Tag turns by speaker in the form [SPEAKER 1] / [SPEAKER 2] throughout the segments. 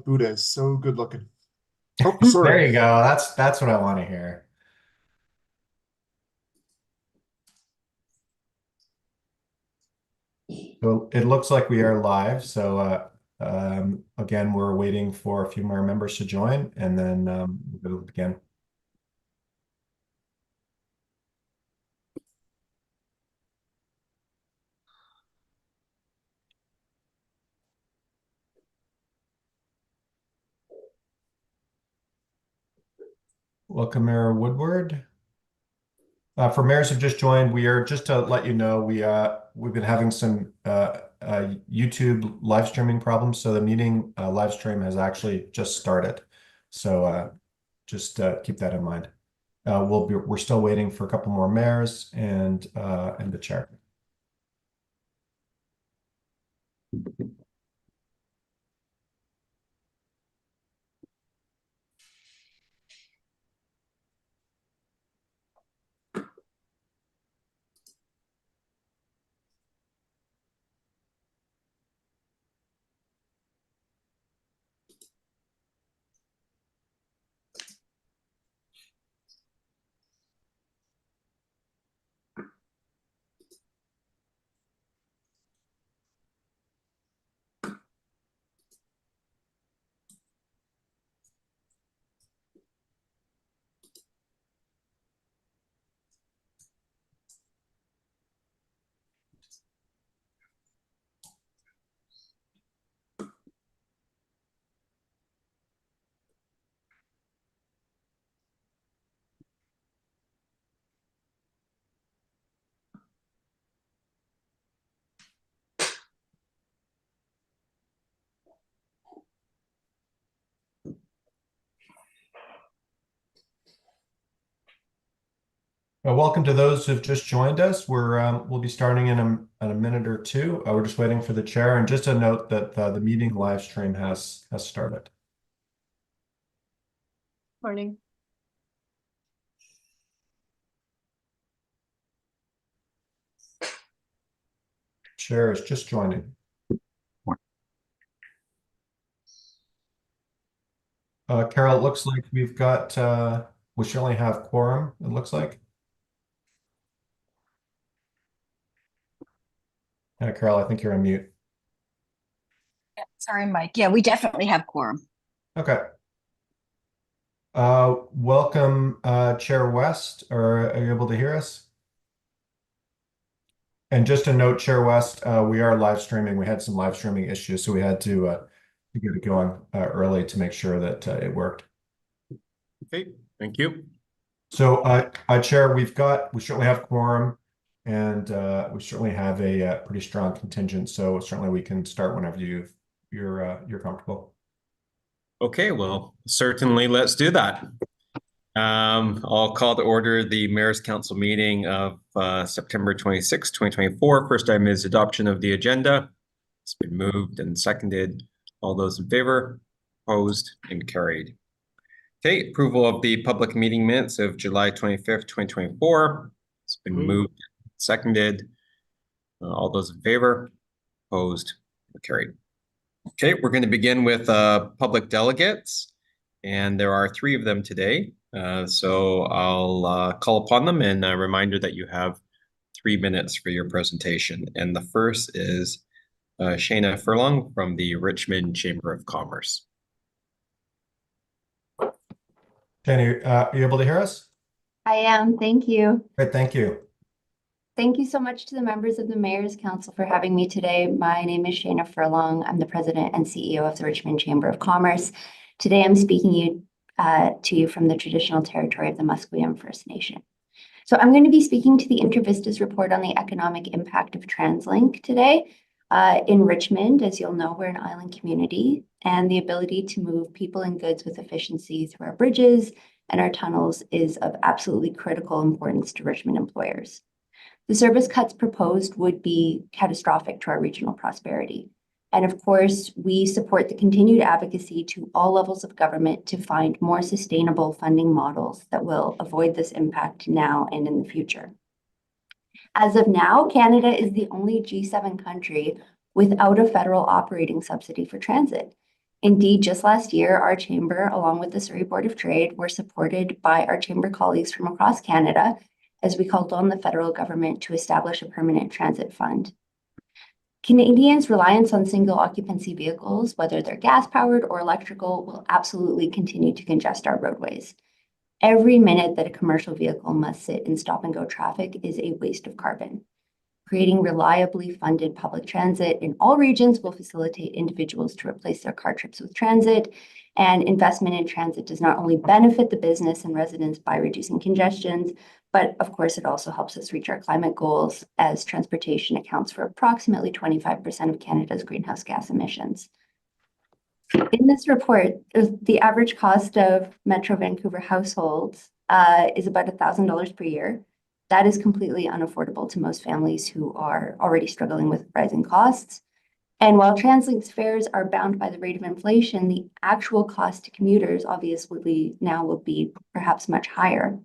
[SPEAKER 1] Buddha is so good looking. Oh,
[SPEAKER 2] There
[SPEAKER 1] sorry.
[SPEAKER 2] you go. That's what I want to hear. So it looks like we are live. So again, we're waiting for a few more members to join, and then we'll begin. Welcome, Mayor Woodward. For mayors who've just joined, we are just to let you know we've been having some YouTube live streaming problems. So the meeting live stream has actually just started. So just keep that in mind. We're still waiting for a couple more mayors and the chair. Welcome to those who've just joined us. We'll be starting in a minute or two. We're just waiting for the chair, and just a note that the meeting live stream has started.
[SPEAKER 3] Morning.
[SPEAKER 2] Chair is just joining. Carol, it looks like we should only have quorum, it looks like. Carol, I think you're on mute.
[SPEAKER 3] Sorry, Mike. Yeah, we definitely have quorum.
[SPEAKER 2] Okay. Welcome, Chair West. Are you able to hear us? And just a note, Chair West, we are live streaming. We had some live streaming issues, so we had to get it going early to make sure that it worked.
[SPEAKER 4] Okay, thank you.
[SPEAKER 2] So, Chair, we certainly have quorum, and we certainly have a pretty strong contingent. So certainly we can start whenever you're comfortable.
[SPEAKER 4] Okay, well, certainly let's do that. I'll call to order the Mayor's Council meeting of September 26, 2024. First item is adoption of the agenda. It's been moved and seconded. All those in favor, opposed, and carried. Okay, approval of the public meeting minutes of July 25th, 2024. It's been moved and seconded. All those in favor, opposed, and carried. Okay, we're going to begin with public delegates, and there are 3 of them today. So I'll call upon them, and a reminder that you have 3 minutes for your presentation. And the first is Shayna Furlong from the Richmond Chamber of Commerce.
[SPEAKER 2] Jenny, are you able to hear us?
[SPEAKER 5] I am. Thank you.
[SPEAKER 2] Great, thank you.
[SPEAKER 5] Thank you so much to the members of the Mayor's Council for having me today. My name is Shayna Furlong. I'm the President and CEO of the Richmond Chamber of Commerce. Today, I'm speaking to you from the traditional territory of the Musqueam First Nation. So I'm going to be speaking to the InterVista's report on the economic impact of TransLink today. In Richmond, as you'll know, we're an island community, and the ability to move people and goods with efficiency through our bridges and our tunnels is of absolutely critical importance to Richmond employers. The service cuts proposed would be catastrophic to our regional prosperity. And of course, we support the continued advocacy to all levels of government to find more sustainable funding models that will avoid this impact now and in the future. As of now, Canada is the only G7 country without a federal operating subsidy for transit. Indeed, just last year, our chamber, along with the Surrey Board of Trade, were supported by our chamber colleagues from across Canada as we called on the federal government to establish a permanent transit fund. Canadians' reliance on single occupancy vehicles, whether they're gas powered or electrical, will absolutely continue to congest our roadways. Every minute that a commercial vehicle must sit in stop and go traffic is a waste of carbon. Creating reliably funded public transit in all regions will facilitate individuals to replace their car trips with transit. And investment in transit does not only benefit the business and residents by reducing congestions, but of course, it also helps us reach our climate goals as transportation accounts for approximately 25% of Canada's greenhouse gas emissions. In this report, the average cost of Metro Vancouver households is about $1,000 per year. That is completely unaffordable to most families who are already struggling with rising costs. And while TransLink's fares are bound by the rate of inflation, the actual cost to commuters obviously now will be perhaps much higher.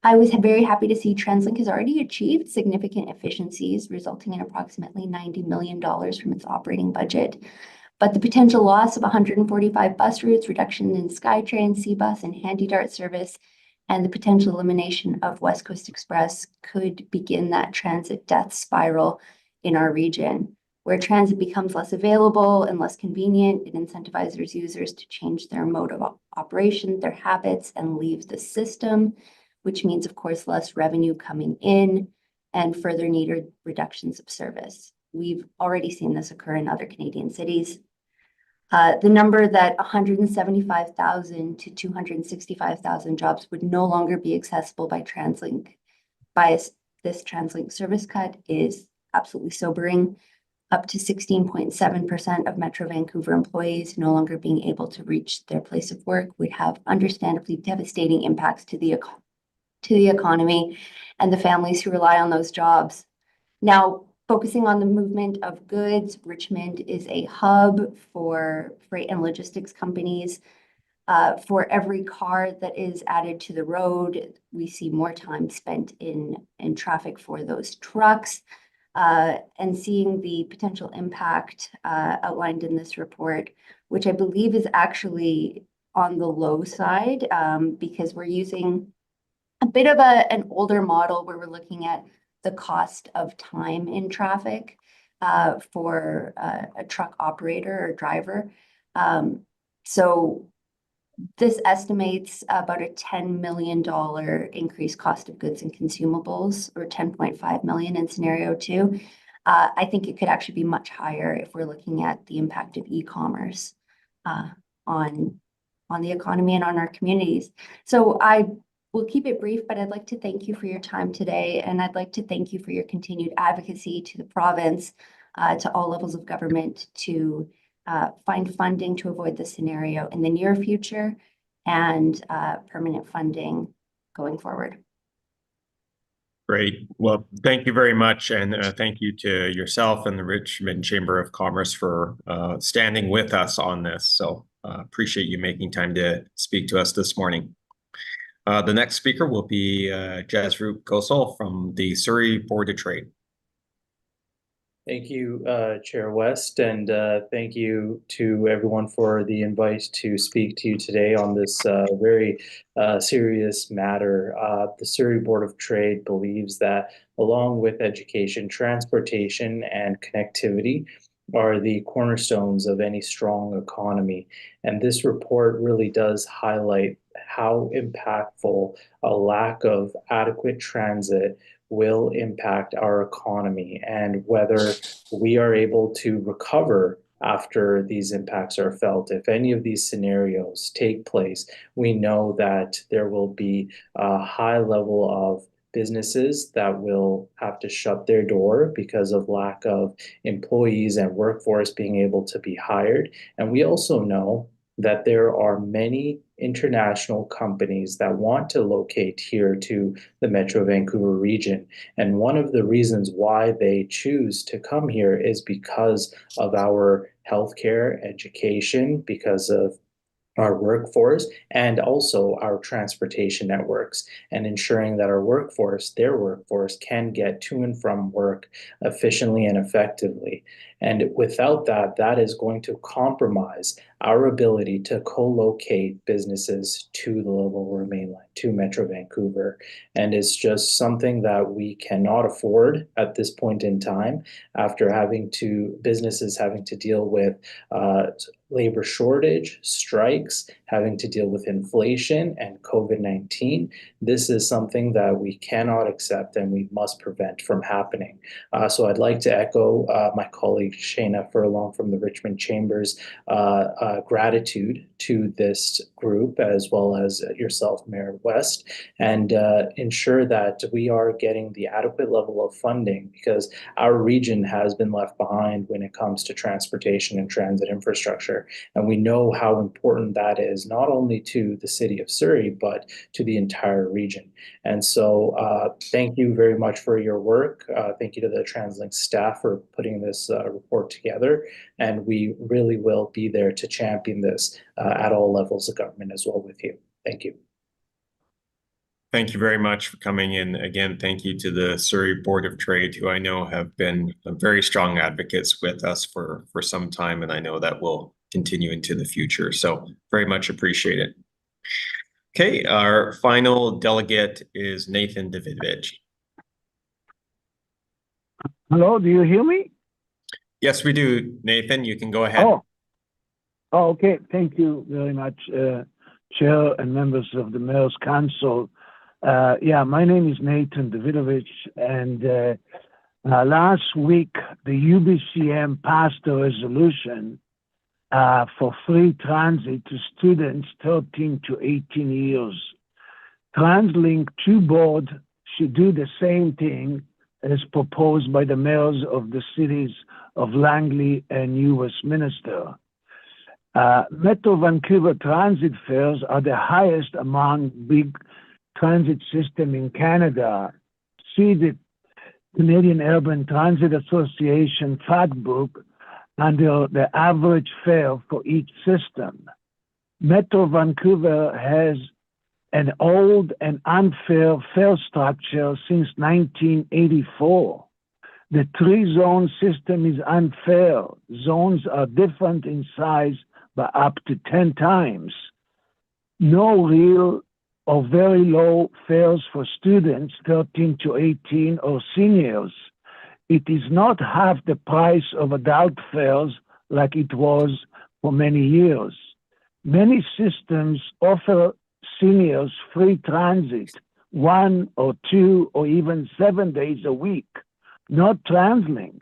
[SPEAKER 5] I was very happy to see TransLink has already achieved significant efficiencies, resulting in approximately $90 million from its operating budget. But the potential loss of 145 bus routes, reduction in SkyTrain, CBus, and HandyDart service, and the potential elimination of West Coast Express could begin that transit death spiral in our region. Where transit becomes less available and less convenient, it incentivizes users to change their mode of operation, their habits, and leave the system, which means, of course, less revenue coming in and further needed reductions of service. We've already seen this occur in other Canadian cities. The number that 175,000 to 265,000 jobs would no longer be accessible by TransLink by this TransLink service cut is absolutely sobering. Up to 16.7% of Metro Vancouver employees no longer being able to reach their place of work would have understandably devastating impacts to the economy and the families who rely on those jobs. Now, focusing on the movement of goods, Richmond is a hub for freight and logistics companies. For every car that is added to the road, we see more time spent in traffic for those trucks. And seeing the potential impact outlined in this report, which I believe is actually on the low side because we're using a bit of an older model where we're looking at the cost of time in traffic for a truck operator or driver. So this estimates about a $10 million increased cost of goods and consumables, or 10.5 million in scenario 2. I think it could actually be much higher if we're looking at the impact of e-commerce on the economy and on our communities. So I will keep it brief, but I'd like to thank you for your time today, and I'd like to thank you for your continued advocacy to the province, to all levels of government to find funding to avoid this scenario in the near future and permanent funding going forward.
[SPEAKER 4] Great. Well, thank you very much. And thank you to yourself and the Richmond Chamber of Commerce for standing with us on this. So appreciate you making time to speak to us this morning. The next speaker will be Jasroop Gosal from the Surrey Board of Trade.
[SPEAKER 6] Thank you, Chair West, and thank you to everyone for the invite to speak to you today on this very serious matter. The Surrey Board of Trade believes that along with education, transportation, and connectivity are the cornerstones of any strong economy. And this report really does highlight how impactful a lack of adequate transit will impact our economy and whether we are able to recover after these impacts are felt. If any of these scenarios take place, we know that there will be a high level of businesses that will have to shut their door because of lack of employees and workforce being able to be hired. And we also know that there are many international companies that want to locate here to the Metro Vancouver region. And one of the reasons why they choose to come here is because of our healthcare, education, because of our workforce and also our transportation networks, and ensuring that our workforce, their workforce, can get to and from work efficiently and effectively. And without that, that is going to compromise our ability to co-locate businesses to the Lower Mainland, to Metro Vancouver. And it's just something that we cannot afford at this point in time, after businesses having to deal with labor shortage, strikes, having to deal with inflation and COVID-19. This is something that we cannot accept and we must prevent from happening. So I'd like to echo my colleague Shayna Furlong from the Richmond Chamber's gratitude to this group, as well as yourself, Mayor West, and ensure that we are getting the adequate level of funding, because our region has been left behind when it comes to transportation and transit infrastructure. And we know how important that is, not only to the city of Surrey, but to the entire region. And so thank you very much for your work. Thank you to the TransLink staff for putting this report together. And we really will be there to champion this at all levels of government as well with you. Thank you.
[SPEAKER 4] Thank you very much for coming in. Again, thank you to the Surrey Board of Trade, who I know have been very strong advocates with us for some time, and I know that will continue into the future. So very much appreciate it. Okay, our final delegate is Nathan Davidovich.
[SPEAKER 7] Hello, do you hear me?
[SPEAKER 4] Yes, we do, Nathan. You can go ahead.
[SPEAKER 7] Oh, okay. Thank you very much, Chair and members of the Mayor's Council. Yeah, my name is Nathan Davidovich, and last week the UBCM passed a resolution for free transit to students 13 to 18 years. TransLink 2 board should do the same thing as proposed by the mayors of the cities of Langley and New Westminster. Metro Vancouver transit fares are the highest among big transit system in Canada. See the Canadian Urban Transit Association fact book under the average fare for each system. Metro Vancouver has an old and unfair fare structure since 1984. The three-zone system is unfair. Zones are different in size by up to 10 times. No real or very low fares for students 13 to 18 or seniors. It is not half the price of adult fares like it was for many years. Many systems offer seniors free transit 1 or 2 or even 7 days a week, not TransLink.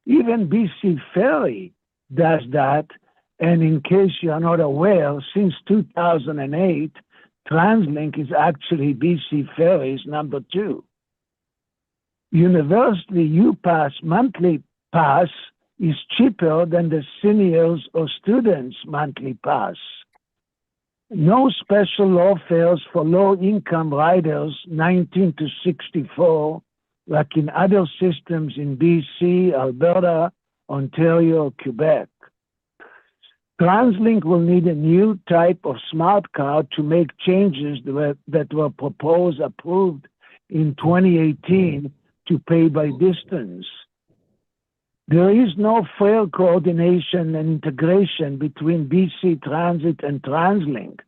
[SPEAKER 7] Even BC Ferry does that, and in case you are not aware, since 2008, TransLink is actually BC Ferry's number 2. University UPass monthly pass is cheaper than the seniors or students monthly pass. No special law fares for low-income riders 19 to 64, like in other systems in BC, Alberta, Ontario, or Quebec. TransLink will need a new type of smart card to make changes that were approved in 2018 to pay by distance. There is no fare coordination and integration between BC Transit and TransLink.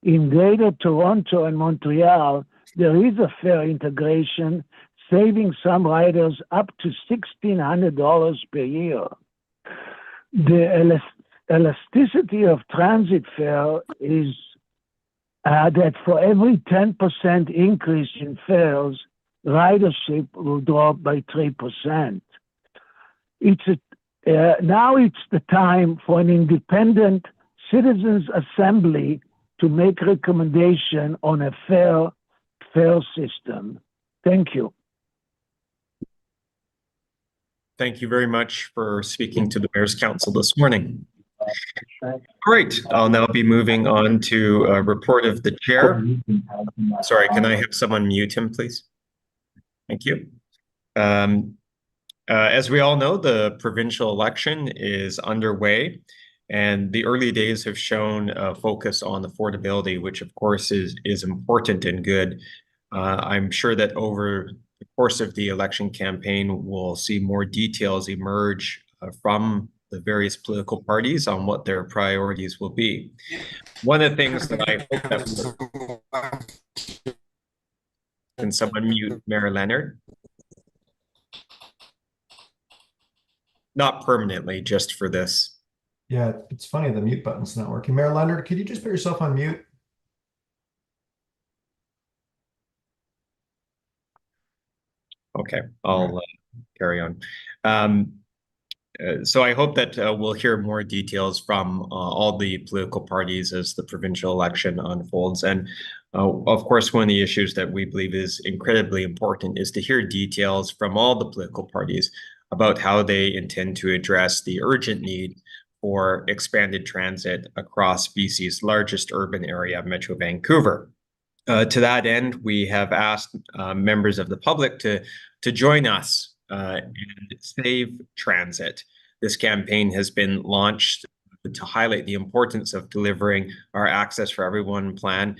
[SPEAKER 7] In Greater Toronto and Montreal, there is a fare integration, saving some riders up to $1,600 per year. The elasticity of transit fare is that for every 10% increase in fares, ridership will drop by 3%. Now it's the time for an independent citizens' assembly to make recommendation on a fair fare system. Thank you.
[SPEAKER 4] Thank you very much for speaking to the Mayor's Council this morning. All right, I'll now be moving on to a report of the chair. Sorry, can I have someone mute him, please? Thank you. As we all know, the provincial election is underway, And the early days have shown a focus on affordability, which of course is important and good. I'm sure that over the course of the election campaign, we'll see more details emerge from the various political parties on what their priorities will be. One of the things that I hope that can someone mute Mayor Leonard? Not permanently, just for this.
[SPEAKER 2] Yeah, it's funny, the mute button's not working. Mayor Leonard, could you just put yourself on mute?
[SPEAKER 4] Okay, I'll carry on. So I hope that we'll hear more details from all the political parties as the provincial election unfolds. And of course, one of the issues that we believe is incredibly important is to hear details from all the political parties about how they intend to address the urgent need for expanded transit across BC's largest urban area, Metro Vancouver. To that end, we have asked members of the public to join us and save transit. This campaign has been launched to highlight the importance of delivering our Access for Everyone plan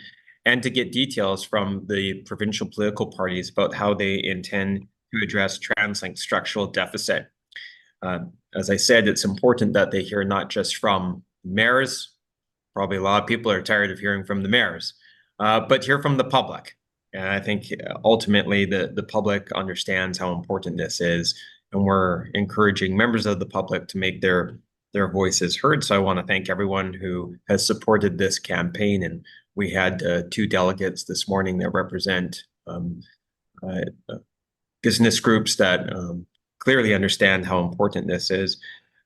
[SPEAKER 4] and to get details from the provincial political parties about how they intend to address TransLink's structural deficit. As I said, it's important that they hear not just from mayors. Probably a lot of people are tired of hearing from the mayors, but hear from the public. And I think ultimately the public understands how important this is, and we're encouraging members of the public to make their voices heard. So I want to thank everyone who has supported this campaign. And we had 2 delegates this morning that represent business groups that clearly understand how important this is.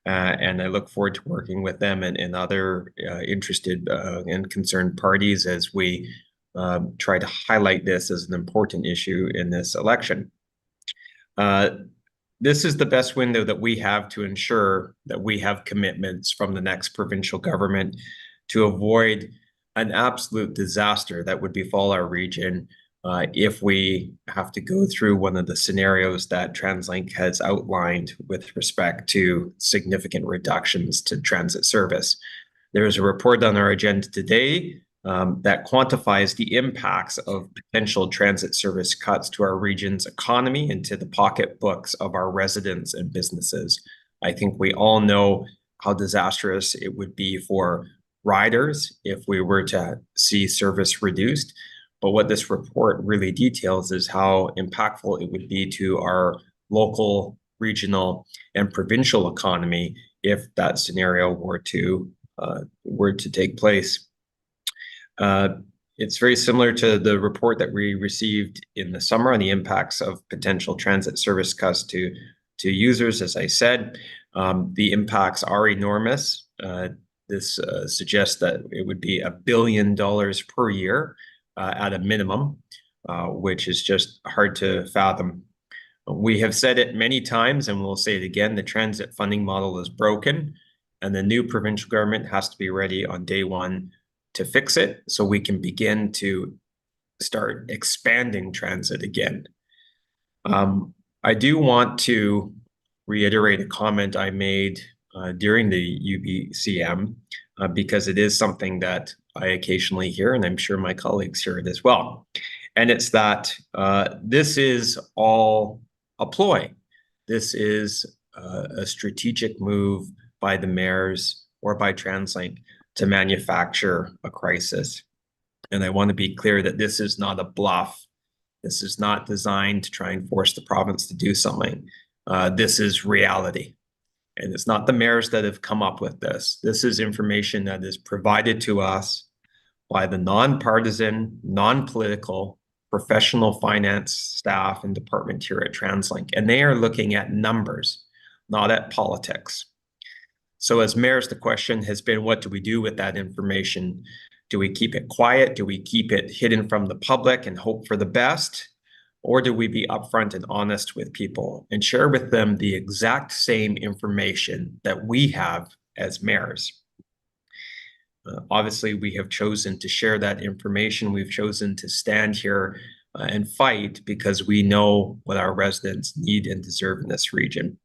[SPEAKER 4] And I look forward to working with them and other interested and concerned parties as we try to highlight this as an important issue in this election. This is the best window that we have to ensure that we have commitments from the next provincial government to avoid an absolute disaster that would befall our region if we have to go through one of the scenarios that TransLink has outlined with respect to significant reductions to transit service. There is a report on our agenda today that quantifies the impacts of potential transit service cuts to our region's economy and to the pocketbooks of our residents and businesses. I think we all know how disastrous it would be for riders if we were to see service reduced. But what this report really details is how impactful it would be to our local, regional, and provincial economy if that scenario were to take place. It's very similar to the report that we received in the summer on the impacts of potential transit service cuts to users. As I said, the impacts are enormous. This suggests that it would be $1 billion per year at a minimum, which is just hard to fathom. We have said it many times, and we'll say it again, the transit funding model is broken, and the new provincial government has to be ready on day one to fix it so we can begin to start expanding transit again. I do want to reiterate a comment I made during the UBCM because it is something that I occasionally hear, and I'm sure my colleagues hear it as well. And it's that this is all a ploy. This is a strategic move by the mayors or by TransLink to manufacture a crisis. And I want to be clear that this is not a bluff. This is not designed to try and force the province to do something. This is reality. And it's not the mayors that have come up with this. This is information that is provided to us by the nonpartisan, non-political, professional finance staff and department here at TransLink. And they are looking at numbers, not at politics. So as mayors, the question has been, what do we do with that information? Do we keep it quiet? Do we keep it hidden from the public and hope for the best? Or do we be upfront and honest with people and share with them the exact same information that we have as mayors? Obviously, we have chosen to share that information. We've chosen to stand here and fight because we know what our residents need and deserve in this region.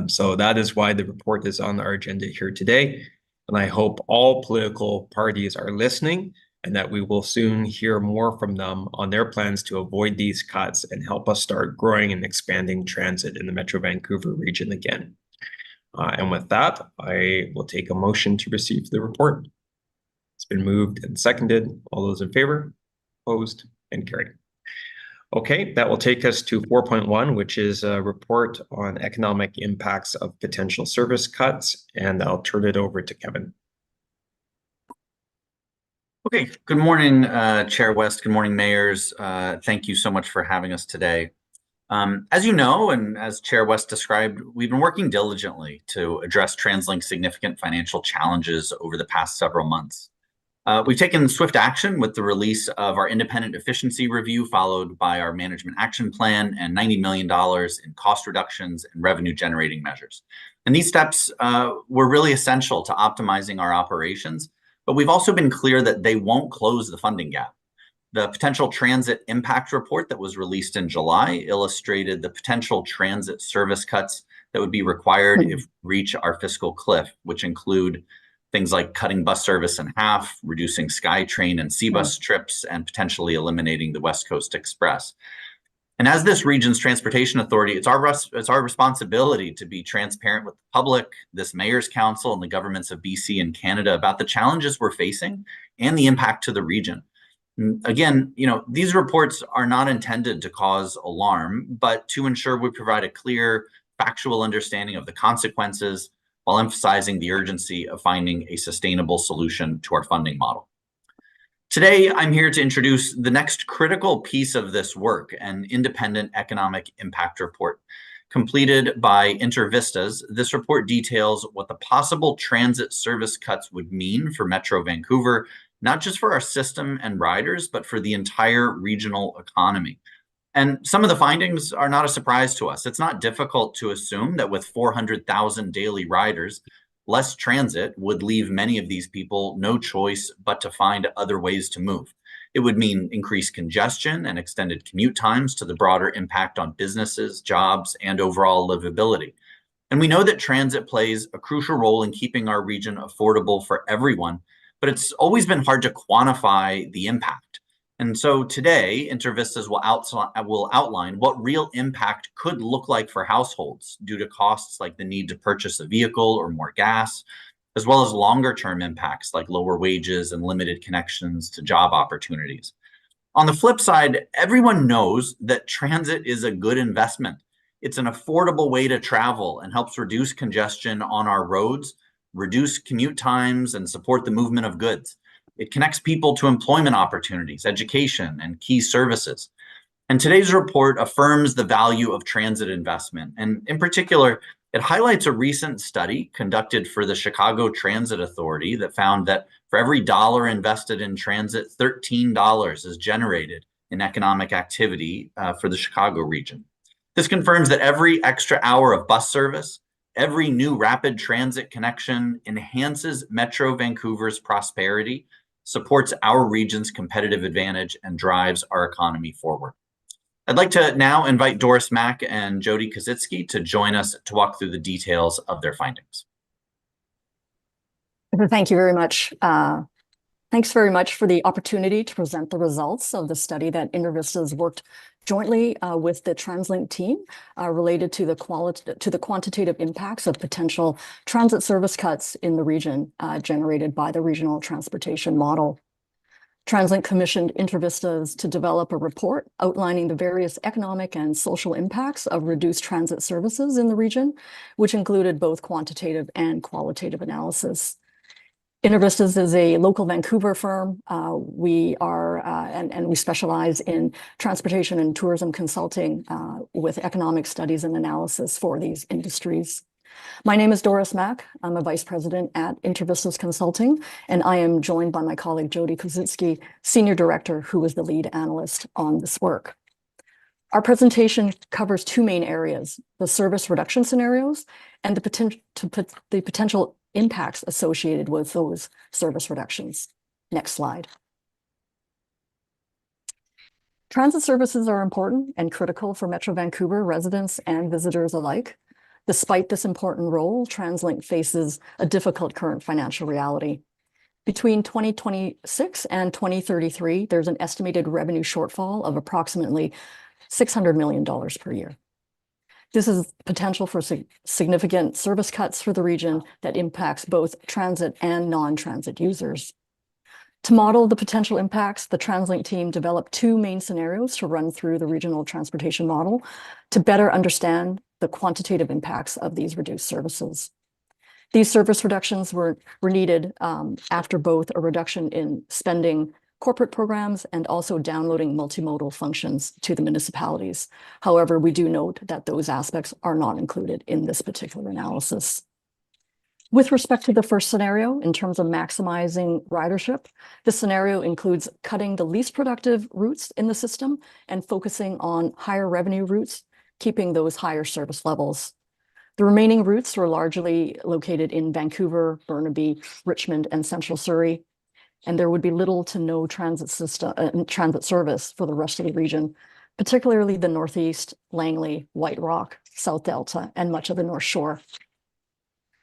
[SPEAKER 4] So that is why the report is on our agenda here today. And I hope all political parties are listening and that we will soon hear more from them on their plans to avoid these cuts and help us start growing and expanding transit in the Metro Vancouver region again. And with that, I will take a motion to receive the report. It's been moved and seconded. All those in favor? Opposed? And carried. Okay, that will take us to 4.1, which is a report on economic impacts of potential service cuts, and I'll turn it over to Kevin.
[SPEAKER 8] Okay, good morning, Chair West. Good morning, mayors. Thank you so much for having us today. As you know, and as Chair West described, we've been working diligently to address TransLink's significant financial challenges over the past several months. We've taken swift action with the release of our independent efficiency review, followed by our management action plan and $90 million in cost reductions and revenue generating measures. And these steps were really essential to optimizing our operations, but we've also been clear that they won't close the funding gap. The potential transit impact report that was released in July illustrated the potential transit service cuts that would be required if we reach our fiscal cliff, which include things like cutting bus service in half, reducing SkyTrain and SeaBus trips, and potentially eliminating the West Coast Express. And as this region's transportation authority, it's our responsibility to be transparent with the public, this mayor's council, and the governments of BC and Canada about the challenges we're facing and the impact to the region. Again, these reports are not intended to cause alarm, but to ensure we provide a clear, factual understanding of the consequences while emphasizing the urgency of finding a sustainable solution to our funding model. Today, I'm here to introduce the next critical piece of this work, an independent economic impact report. Completed by InterVistas, this report details what the possible transit service cuts would mean for Metro Vancouver, not just for our system and riders, but for the entire regional economy. And some of the findings are not a surprise to us. It's not difficult to assume that with 400,000 daily riders, less transit would leave many of these people no choice but to find other ways to move. It would mean increased congestion and extended commute times, to the broader impact on businesses, jobs, and overall livability. And we know that transit plays a crucial role in keeping our region affordable for everyone, but it's always been hard to quantify the impact. And so today, InterVistas will outline what real impact could look like for households due to costs like the need to purchase a vehicle or more gas, as well as longer-term impacts like lower wages and limited connections to job opportunities. On the flip side, everyone knows that transit is a good investment. It's an affordable way to travel and helps reduce congestion on our roads, reduce commute times, and support the movement of goods. It connects people to employment opportunities, education, and key services. And today's report affirms the value of transit investment. And in particular, it highlights a recent study conducted for the Chicago Transit Authority that found that for every dollar invested in transit, $13 is generated in economic activity for the Chicago region. This confirms that every extra hour of bus service, every new rapid transit connection enhances Metro Vancouver's prosperity, supports our region's competitive advantage, and drives our economy forward. I'd like to now invite Doris Mack and Jody Kozitsky to join us to walk through the details of their findings.
[SPEAKER 9] Thank you very much. Thanks very much for the opportunity to present the results of the study that InterVistas worked jointly with the TransLink team related to the quantitative impacts of potential transit service cuts in the region generated by the regional transportation model. TransLink commissioned InterVistas to develop a report outlining the various economic and social impacts of reduced transit services in the region, which included both quantitative and qualitative analysis. InterVistas is a local Vancouver firm. We specialize in transportation and tourism consulting with economic studies and analysis for these industries. My name is Doris Mack. I'm a vice president at InterVistas Consulting, and I am joined by my colleague Jody Kozitsky, senior director, who is the lead analyst on this work. Our presentation covers two main areas: the service reduction scenarios and the potential impacts associated with those service reductions. Next slide. Transit services are important and critical for Metro Vancouver residents and visitors alike. Despite this important role, TransLink faces a difficult current financial reality. Between 2026 and 2033, there's an estimated revenue shortfall of approximately $600 million per year. This is potential for significant service cuts for the region that impacts both transit and non-transit users. To model the potential impacts, the TransLink team developed two main scenarios to run through the regional transportation model to better understand the quantitative impacts of these reduced services. These service reductions were needed after both a reduction in spending corporate programs and also downloading multimodal functions to the municipalities. However, we do note that those aspects are not included in this particular analysis. With respect to the first scenario, in terms of maximizing ridership, this scenario includes cutting the least productive routes in the system and focusing on higher revenue routes, keeping those higher service levels. The remaining routes were largely located in Vancouver, Burnaby, Richmond, and Central Surrey, and there would be little to no transit service for the rest of the region, particularly the Northeast, Langley, White Rock, South Delta, and much of the North Shore.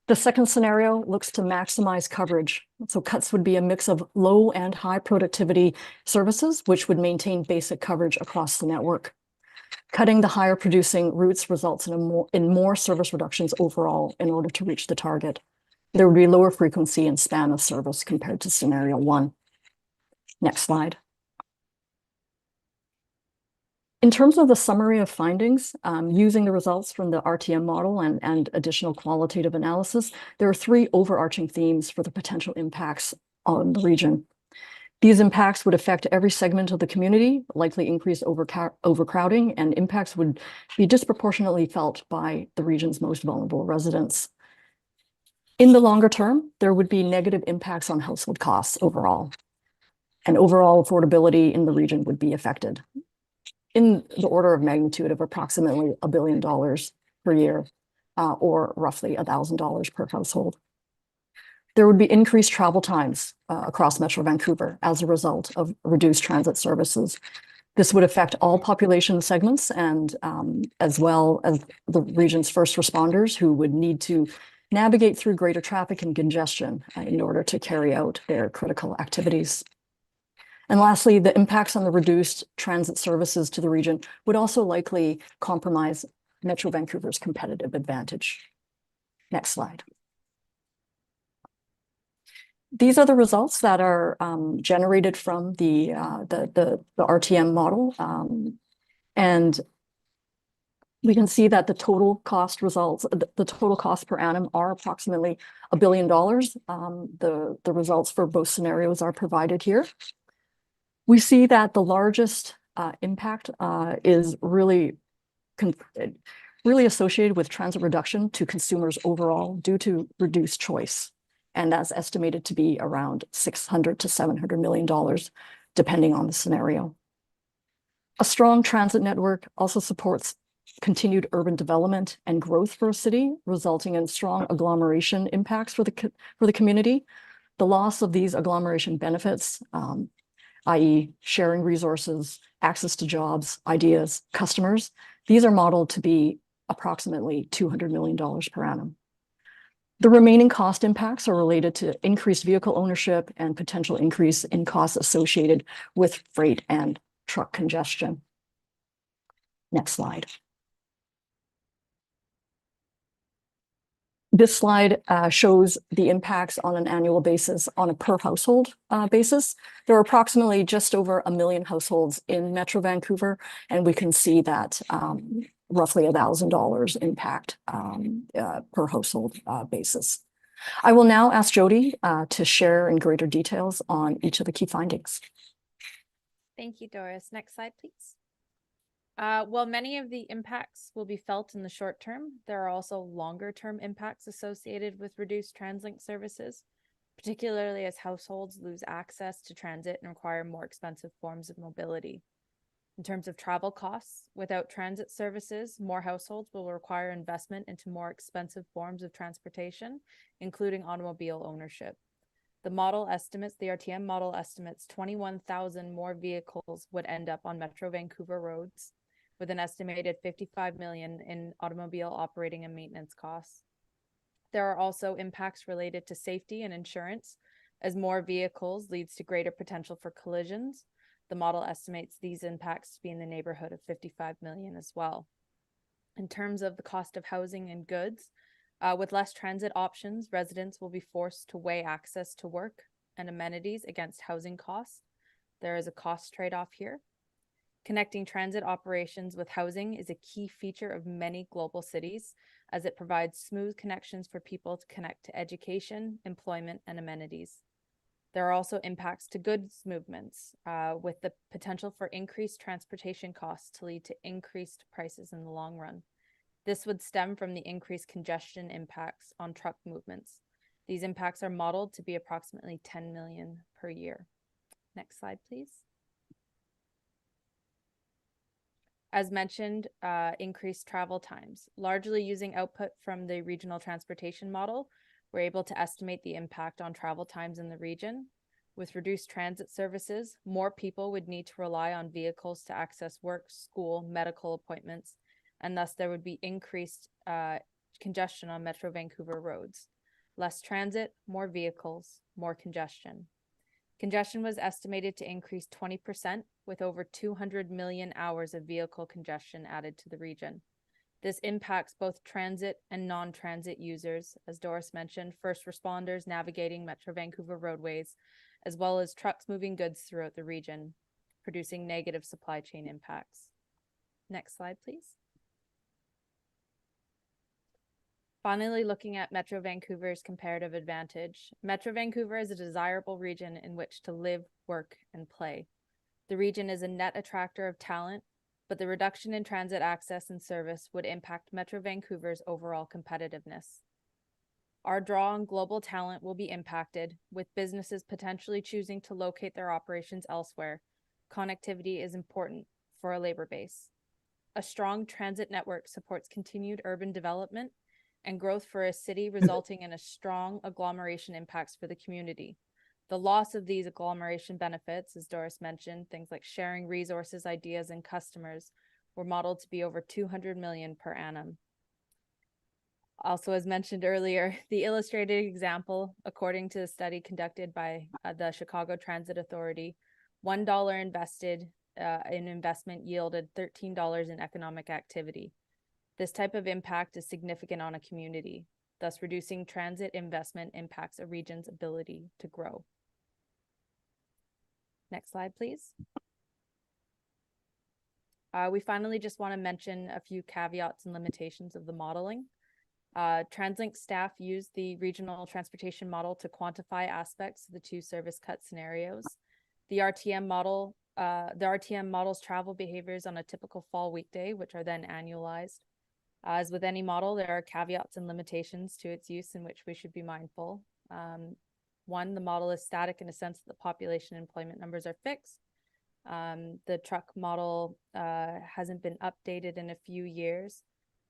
[SPEAKER 9] The second scenario looks to maximize coverage. So cuts would be a mix of low and high productivity services, which would maintain basic coverage across the network. Cutting the higher producing routes results in more service reductions overall in order to reach the target. There would be lower frequency and span of service compared to scenario one. Next slide. In terms of the summary of findings, using the results from the RTM model and additional qualitative analysis, there are three overarching themes for the potential impacts on the region. These impacts would affect every segment of the community, likely increase overcrowding, and impacts would be disproportionately felt by the region's most vulnerable residents. In the longer term, there would be negative impacts on household costs overall, and overall affordability in the region would be affected in the order of magnitude of approximately $1 billion per year, or roughly $1,000 per household. There would be increased travel times across Metro Vancouver as a result of reduced transit services. This would affect all population segments and as well as the region's first responders who would need to navigate through greater traffic and congestion in order to carry out their critical activities. And lastly, the impacts on the reduced transit services to the region would also likely compromise Metro Vancouver's competitive advantage. Next slide. These are the results that are generated from the RTM model. And we can see that the total cost results, the total cost per annum are approximately $1 billion. The results for both scenarios are provided here. We see that the largest impact is really associated with transit reduction to consumers overall due to reduced choice. And that's estimated to be around $600 to $700 million, depending on the scenario. A strong transit network also supports continued urban development and growth for a city, resulting in strong agglomeration impacts for the community. The loss of these agglomeration benefits, i.e. sharing resources, access to jobs, ideas, customers, these are modeled to be approximately $200 million per annum. The remaining cost impacts are related to increased vehicle ownership and potential increase in costs associated with freight and truck congestion. Next slide. This slide shows the impacts on an annual basis on a per household basis. There are approximately just over 1 million households in Metro Vancouver, and we can see that roughly $1,000 impact per household basis. I will now ask Jody to share in greater details on each of the key findings.
[SPEAKER 10] Thank you, Doris. Next slide, please. While many of the impacts will be felt in the short term, there are also longer term impacts associated with reduced TransLink services, particularly as households lose access to transit and require more expensive forms of mobility. In terms of travel costs, without transit services, more households will require investment into more expensive forms of transportation, including automobile ownership. The RTM model estimates 21,000 more vehicles would end up on Metro Vancouver roads, with an estimated 55 million in automobile operating and maintenance costs. There are also impacts related to safety and insurance, as more vehicles leads to greater potential for collisions. The model estimates these impacts to be in the neighborhood of 55 million as well. In terms of the cost of housing and goods, with less transit options, residents will be forced to weigh access to work and amenities against housing costs. There is a cost trade-off here. Connecting transit operations with housing is a key feature of many global cities, as it provides smooth connections for people to connect to education, employment, and amenities. There are also impacts to goods movements, with the potential for increased transportation costs to lead to increased prices in the long run. This would stem from the increased congestion impacts on truck movements. These impacts are modeled to be approximately 10 million per year. Next slide, please. As mentioned, increased travel times. Largely using output from the regional transportation model, we're able to estimate the impact on travel times in the region. With reduced transit services, more people would need to rely on vehicles to access work, school, medical appointments, and thus there would be increased congestion on Metro Vancouver roads. Less transit, more vehicles, more congestion. Congestion was estimated to increase 20%, with over 200 million hours of vehicle congestion added to the region. This impacts both transit and non-transit users, as Doris mentioned, first responders navigating Metro Vancouver roadways, as well as trucks moving goods throughout the region, producing negative supply chain impacts. Next slide, please. Finally, looking at Metro Vancouver's comparative advantage, Metro Vancouver is a desirable region in which to live, work, and play. The region is a net attractor of talent, but the reduction in transit access and service would impact Metro Vancouver's overall competitiveness. Our draw on global talent will be impacted, with businesses potentially choosing to locate their operations elsewhere. Connectivity is important for a labor base. A strong transit network supports continued urban development and growth for a city, resulting in a strong agglomeration impacts for the community. The loss of these agglomeration benefits, as Doris mentioned, things like sharing resources, ideas, and customers, were modeled to be over 200 million per annum. Also, as mentioned earlier, the illustrated example, according to a study conducted by the Chicago Transit Authority, $1 invested in investment yielded $13 in economic activity. This type of impact is significant on a community. Thus, reducing transit investment impacts a region's ability to grow. Next slide, please. We finally just want to mention a few caveats and limitations of the modeling. TransLink staff used the regional transportation model to quantify aspects of the two service cut scenarios. The RTM models travel behaviors on a typical fall weekday, which are then annualized. As with any model, there are caveats and limitations to its use in which we should be mindful. One, the model is static in a sense that the population and employment numbers are fixed. The truck model hasn't been updated in a few years.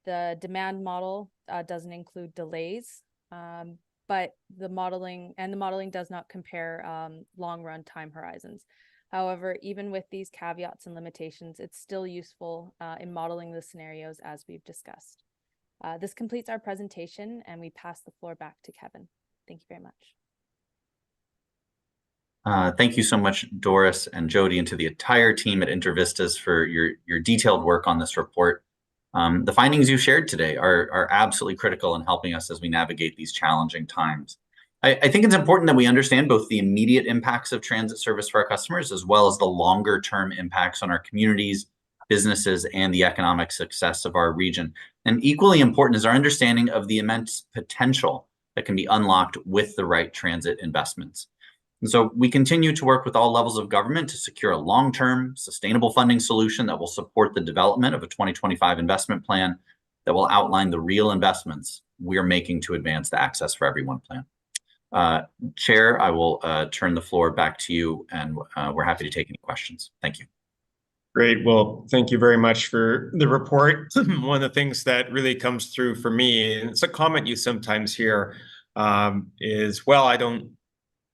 [SPEAKER 10] The demand model doesn't include delays, but the modeling does not compare long-run time horizons. However, even with these caveats and limitations, it's still useful in modeling the scenarios as we've discussed. This completes our presentation, and we pass the floor back to Kevin. Thank you very much.
[SPEAKER 8] Thank you so much, Doris and Jody, and to the entire team at InterVistas for your detailed work on this report. The findings you shared today are absolutely critical in helping us as we navigate these challenging times. I think it's important that we understand both the immediate impacts of transit service for our customers, as well as the longer term impacts on our communities, businesses, and the economic success of our region. And equally important is our understanding of the immense potential that can be unlocked with the right transit investments. And so we continue to work with all levels of government to secure a long-term, sustainable funding solution that will support the development of a 2025 investment plan that will outline the real investments we're making to advance the Access for Everyone plan. Chair, I will turn the floor back to you, and we're happy to take any questions. Thank you.
[SPEAKER 4] Great. Well, thank you very much for the report. One of the things that really comes through for me, and it's a comment you sometimes hear, is, well, I don't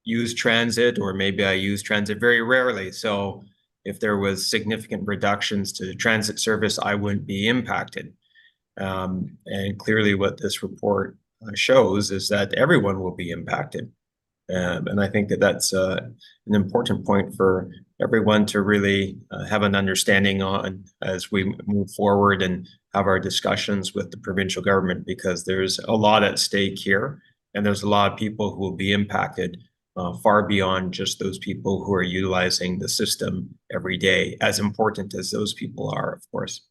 [SPEAKER 4] use transit, or maybe I use transit very rarely. So if there was significant reductions to the transit service, I wouldn't be impacted. And clearly what this report shows is that everyone will be impacted. And I think that that's an important point for everyone to really have an understanding on as we move forward and have our discussions with the provincial government, because there's a lot at stake here, and there's a lot of people who will be impacted far beyond just those people who are utilizing the system every day, as important as those people are, of course.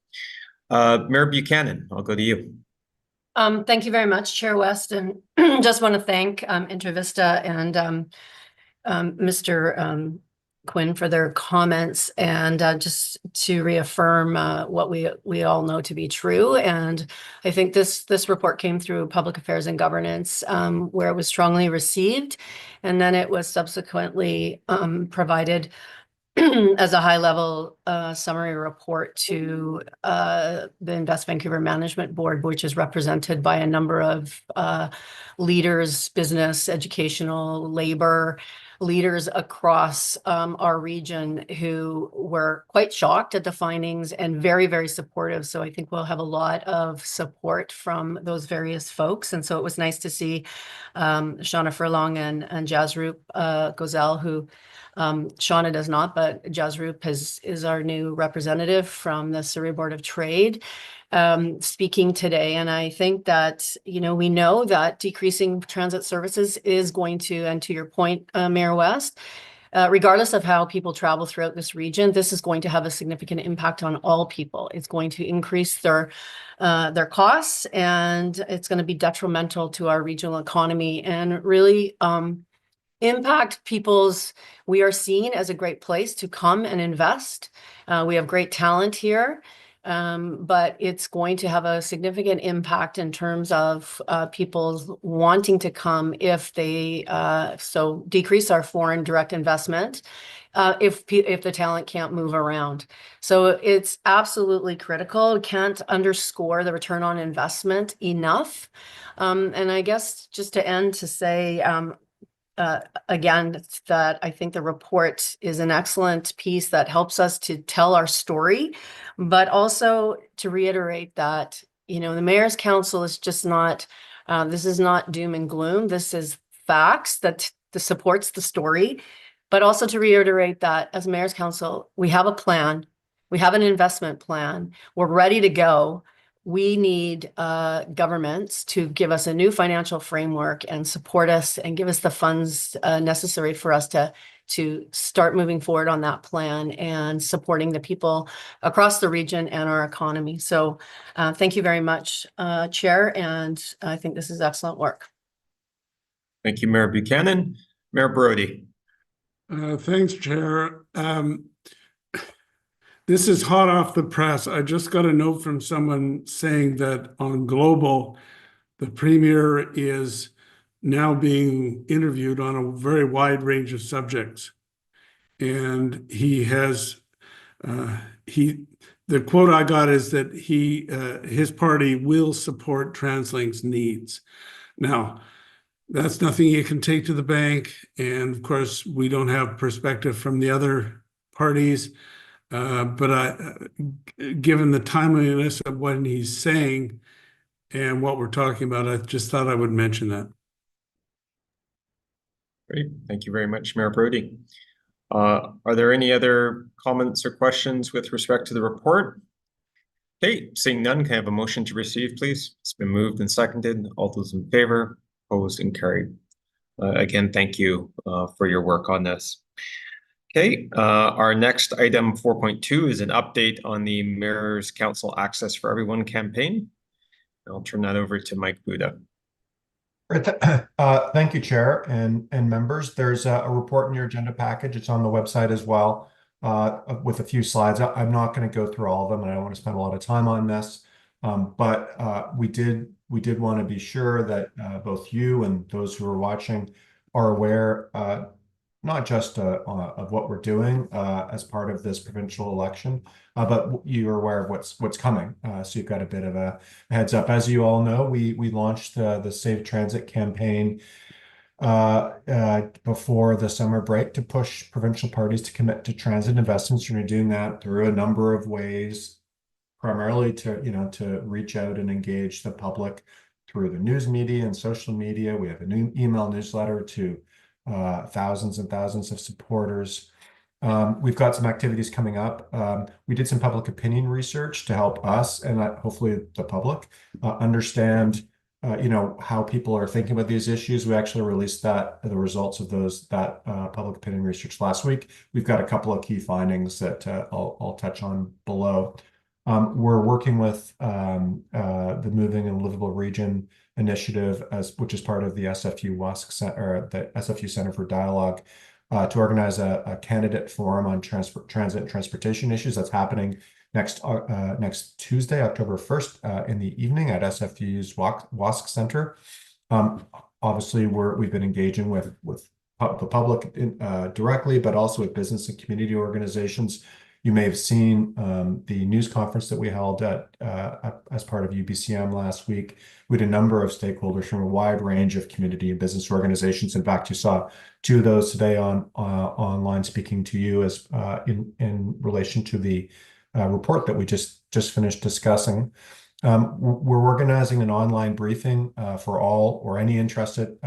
[SPEAKER 4] Mayor Buchanan, I'll go to you.
[SPEAKER 11] Thank you very much, Chair West, and just want to thank InterVista and Mr. Quinn for their comments, and just to reaffirm what we all know to be true. And I think this report came through Public Affairs and Governance, where it was strongly received, and then it was subsequently provided as a high-level summary report to the Invest Vancouver Management Board, which is represented by a number of leaders, business, educational, labor leaders across our region, who were quite shocked at the findings and very, very supportive. So I think we'll have a lot of support from those various folks. And so it was nice to see Shauna Furlong and Jasroop Gozel, who Shauna does not, but Jasroop is our new representative from the Surrey Board of Trade, speaking today. And I think that, we know that decreasing transit services is going to, and to your point, Mayor West, regardless of how people travel throughout this region, this is going to have a significant impact on all people. It's going to increase their costs, and it's going to be detrimental to our regional economy, and really impact we are seen as a great place to come and invest. We have great talent here, but it's going to have a significant impact in terms of people wanting to come if they so decrease our foreign direct investment if the talent can't move around. So it's absolutely critical. Can't underscore the return on investment enough. And I guess just to end to say, again, that I think the report is an excellent piece that helps us to tell our story, but also to reiterate that, the Mayor's Council is just not, this is not doom and gloom. This is facts that supports the story, but also to reiterate that as Mayor's Council, we have a plan, we have an investment plan, we're ready to go. We need governments to give us a new financial framework and support us and give us the funds necessary for us to start moving forward on that plan and supporting the people across the region and our economy. So thank you very much, Chair, and I think this is excellent work.
[SPEAKER 4] Thank you, Mayor Buchanan. Mayor Brody.
[SPEAKER 12] Thanks, Chair. This is hot off the press. I just got a note from someone saying that on Global, the Premier is now being interviewed on a very wide range of subjects. And he has, the quote I got is that his party will support TransLink's needs. Now, that's nothing you can take to the bank. And of course, we don't have perspective from the other parties. But given the timeliness of what he's saying and what we're talking about, I just thought I would mention that.
[SPEAKER 4] Great. Thank you very much, Mayor Brody. Are there any other comments or questions with respect to the report? Okay, seeing none, can I have a motion to receive, please? It's been moved and seconded. All those in favor, opposed and carried. Again, thank you for your work on this. Okay, our next item 4.2 is an update on the Mayor's Council Access for Everyone campaign. I'll turn that over to Mike Buda.
[SPEAKER 2] Thank you, Chair and members. There's a report in your agenda package. It's on the website as well, with a few slides. I'm not going to go through all of them, and I don't want to spend a lot of time on this. But we did want to be sure that both you and those who are watching are aware, not just of what we're doing as part of this provincial election, but you're aware of what's coming. So you've got a bit of a heads up. As you all know, we launched the Safe Transit campaign before the summer break to push provincial parties to commit to transit investments. We're going to be doing that through a number of ways, primarily to reach out and engage the public through the news media and social media. We have a new email newsletter to thousands and thousands of supporters. We've got some activities coming up. We did some public opinion research to help us and hopefully the public understand how people are thinking about these issues. We actually released the results of that public opinion research last week. We've got a couple of key findings that I'll touch on below. We're working with the Moving and Livable Region Initiative, which is part of the SFU WASC or the SFU Center for Dialogue, to organize a candidate forum on transit and transportation issues. That's happening next Tuesday, October 1st, in the evening at SFU's WASC Center. Obviously, we've been engaging with the public directly, but also with business and community organizations. You may have seen the news conference that we held as part of UBCM last week. We had a number of stakeholders from a wide range of community and business organizations. In fact, you saw two of those today online speaking to you as in relation to the report that we just finished discussing. We're organizing an online briefing for all or any interested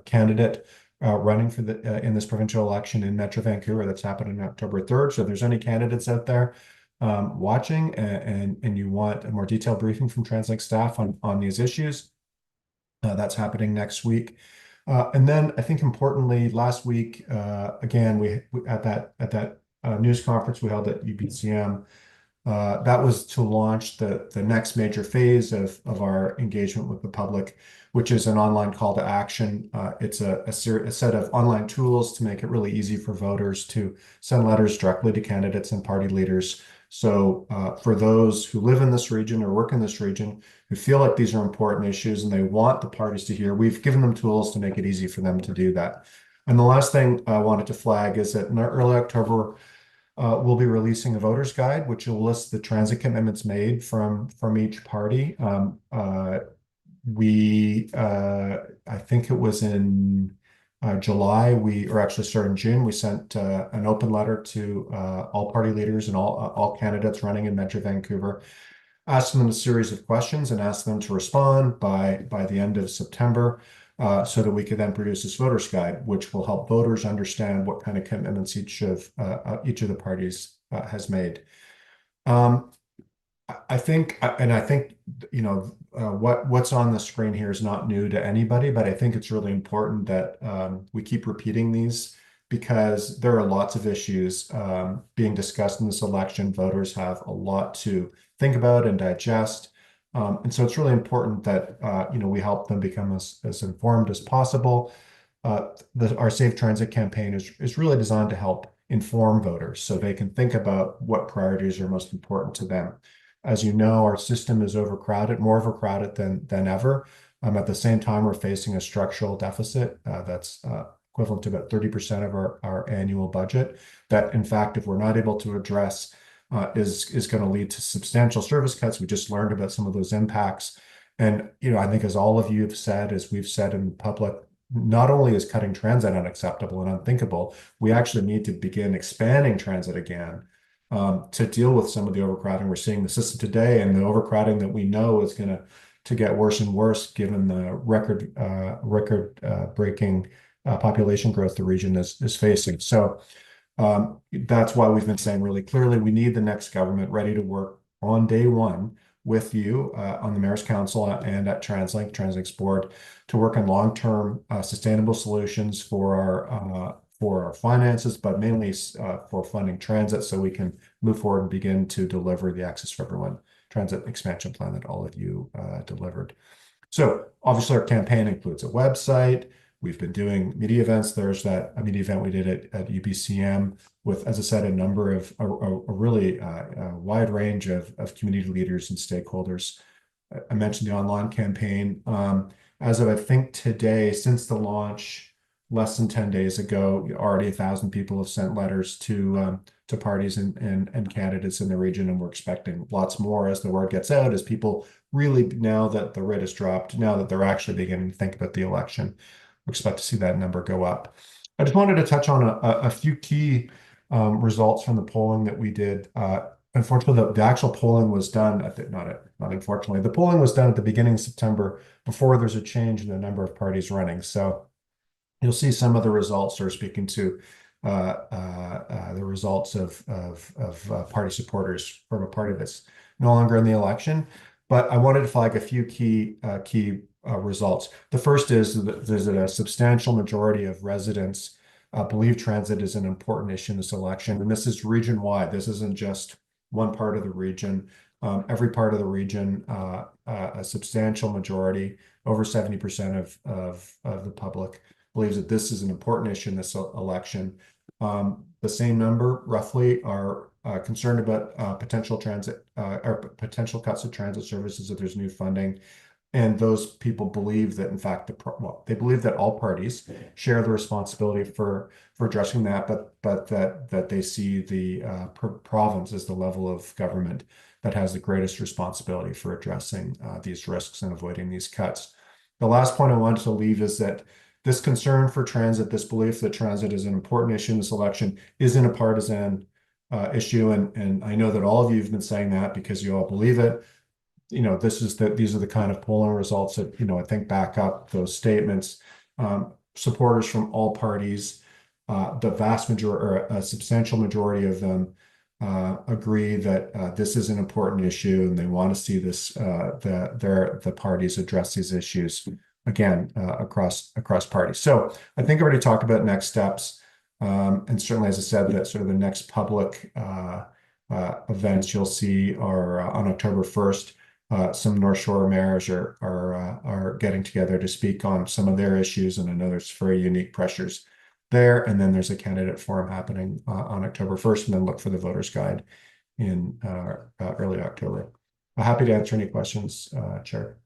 [SPEAKER 2] candidate running for in this provincial election in Metro Vancouver that's happening on October 3rd. So if there's any candidates out there watching and you want a more detailed briefing from TransLink staff on these issues, that's happening next week. And then I think importantly, last week, again, we at that news conference we held at UBCM, that was to launch the next major phase of our engagement with the public, which is an online call to action. It's a set of online tools to make it really easy for voters to send letters directly to candidates and party leaders. So for those who live in this region or work in this region, who feel like these are important issues and they want the parties to hear, we've given them tools to make it easy for them to do that. And the last thing I wanted to flag is that in early October, we'll be releasing a voter's guide, which will list the transit commitments made from each party. I think it was in July, or actually started in June, we sent an open letter to all party leaders and all candidates running in Metro Vancouver, asking them a series of questions and asked them to respond by the end of September, so that we could then produce this voter's guide, which will help voters understand what kind of commitments each of the parties has made. I think what's on the screen here is not new to anybody, but I think it's really important that we keep repeating these because there are lots of issues being discussed in this election. Voters have a lot to think about and digest. And so it's really important that we help them become as informed as possible. Our Safe Transit campaign is really designed to help inform voters so they can think about what priorities are most important to them. As you know, our system is overcrowded, more overcrowded than ever. At the same time, we're facing a structural deficit that's equivalent to about 30% of our annual budget. That, in fact, if we're not able to address, is going to lead to substantial service cuts. We just learned about some of those impacts. And, I think as all of you have said, as we've said in public, not only is cutting transit unacceptable and unthinkable, we actually need to begin expanding transit again to deal with some of the overcrowding we're seeing in the system today, and the overcrowding that we know is going to get worse and worse given the record breaking population growth the region is facing. So that's why we've been saying really clearly we need the next government ready to work on day one with you on the Mayor's Council and at TransLink's board to work on long-term sustainable solutions for our finances, but mainly for funding transit so we can move forward and begin to deliver the Access for Everyone transit expansion plan that all of you delivered. So obviously our campaign includes a website. We've been doing media events. There's a media event we did at UBCM with, as I said, a number of a really wide range of community leaders and stakeholders. I mentioned the online campaign. As of I think today, since the launch less than 10 days ago, already 1,000 people have sent letters to parties and candidates in the region, and we're expecting lots more as the word gets out, as people really, now that the writ has dropped, now that they're actually beginning to think about the election, expect to see that number go up. I just wanted to touch on a few key results from the polling that we did. Unfortunately, the actual polling was done not unfortunately, the polling was done at the beginning of September before there's a change in the number of parties running. So you'll see some of the results are speaking to the results of party supporters from a party that's no longer in the election. But I wanted to flag a few key results. The first is that there's a substantial majority of residents believe transit is an important issue in this election, and this is region-wide. This isn't just one part of the region. Every part of the region, a substantial majority, over 70% of the public, believes that this is an important issue in this election. The same number, roughly, are concerned about potential transit or potential cuts of transit services if there's new funding. And those people believe that, in fact, they believe that all parties share the responsibility for addressing that, but that they see the province as the level of government that has the greatest responsibility for addressing these risks and avoiding these cuts. The last point I wanted to leave is that this concern for transit, this belief that transit is an important issue in this election, isn't a partisan issue, and I know that all of you have been saying that because you all believe it. These are the kind of polling results that, I think back up those statements. Supporters from all parties, the vast majority, or a substantial majority of them, agree that this is an important issue, and they want to see the parties address these issues again across parties. So I think I already talked about next steps, and certainly, as I said, that sort of the next public events you'll see are on October 1st. Some North Shore mayors are getting together to speak on some of their issues, and I know there's very unique pressures there. And then there's a candidate forum happening on October 1st, and then look for the voters guide in early October. I'm happy to answer any questions, Chair.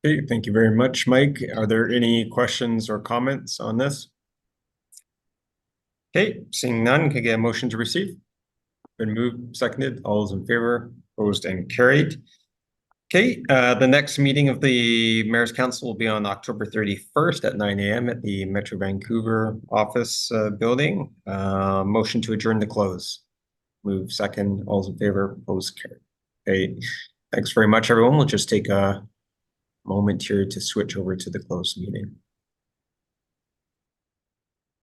[SPEAKER 4] Okay, thank you very much, Mike. Are there any questions or comments on this? Okay, seeing none, can I get a motion to receive? Been moved, seconded. All those in favor, opposed, and carried. Okay, the next meeting of the Mayor's Council will be on October 31st at 9 a.m. at the Metro Vancouver office building. Motion to adjourn to close. Move second. All those in favor, opposed, carried. Okay, thanks very much, everyone. We'll just take a moment here to switch over to the closed meeting.